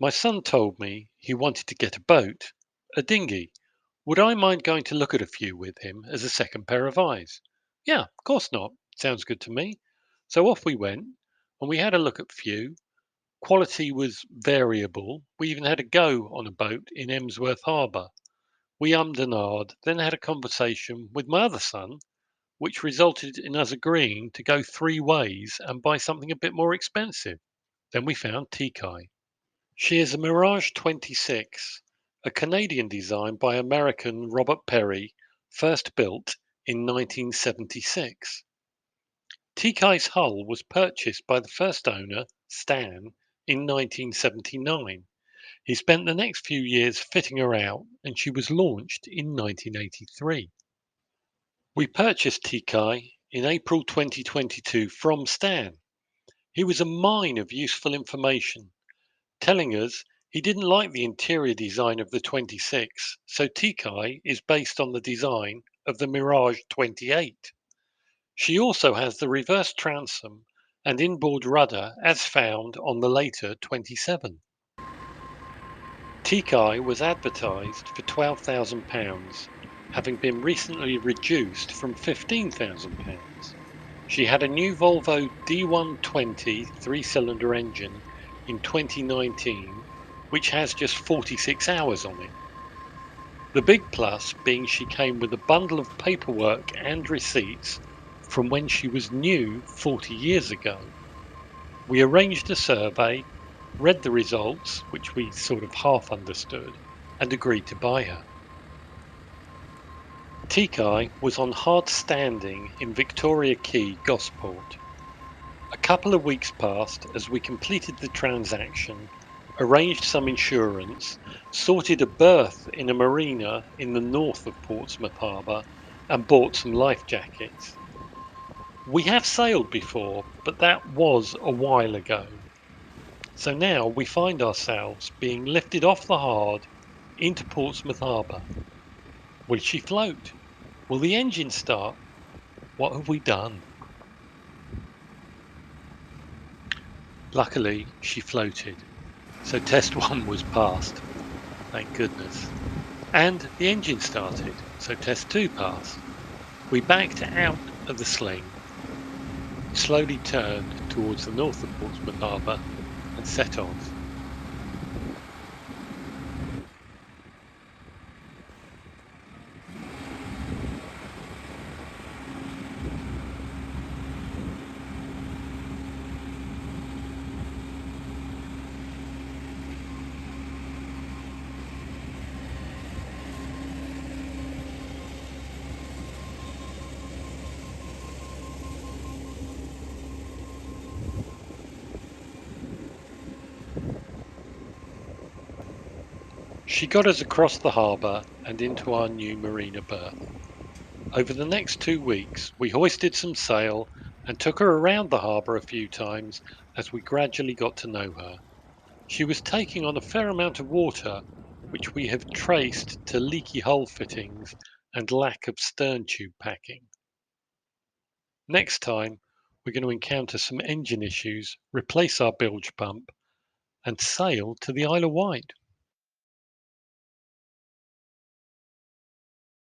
My son told me he wanted to get a boat, a dinghy. Would I mind going to look at a few with him as a second pair of eyes? Yeah, of course not. Sounds good to me. So off we went, and we had a look at few. Quality was variable. We even had a go on a boat in Portsmouth Harbour. We ummed and ahed, then had a conversation with my other son, which resulted in us agreeing to go three ways and buy something a bit more expensive. Then we found TeeKai. She is a Mirage 26, a Canadian design by American Robert Perry, first built in 1976. TeeKai's hull was purchased by the first owner, Stan, in 1979. He spent the next few years fitting her out, and she was launched in 1983. We purchased TeeKai in April 2022 from Stan. He was a mine of useful information, telling us he didn't like the interior design of the 26, so TeeKai is based on the design of the Mirage 28. She also has the reverse transom and inboard rudder as found on the later 27. TeeKai was advertised for £12,000, having been recently reduced from £15,000. She had a new Volvo D120 three-cylinder engine in 2019, which has just 46 hours on it. The big plus being she came with a bundle of paperwork and receipts from when she was new 40 years ago. We arranged a survey, read the results, which we sort of half understood, and agreed to buy her. TeeKai was on hard standing in Victoria Quay, Gosport. A couple of weeks passed as we completed the transaction, arranged some insurance, sorted a berth in a marina in the north of Portsmouth Harbour, and bought some life jackets. We have sailed before, but that was a while ago. So now we find ourselves being lifted off the hard into Portsmouth Harbour. Will she float? Will the engine start? What have we done? Luckily, she floated, so test one was passed. Thank goodness. And the engine started, so test two passed. We backed out of the sling, slowly turned towards the north of Portsmouth Harbour, and set off. She got us across the harbour and into our new marina berth. Over the next 2 weeks, we hoisted some sail and took her around the harbour a few times as we gradually got to know her. She was taking on a fair amount of water, which we have traced to leaky hull fittings and lack of stern tube packing. Next time, we're going to encounter some engine issues, replace our bilge pump, and sail to the Isle of Wight.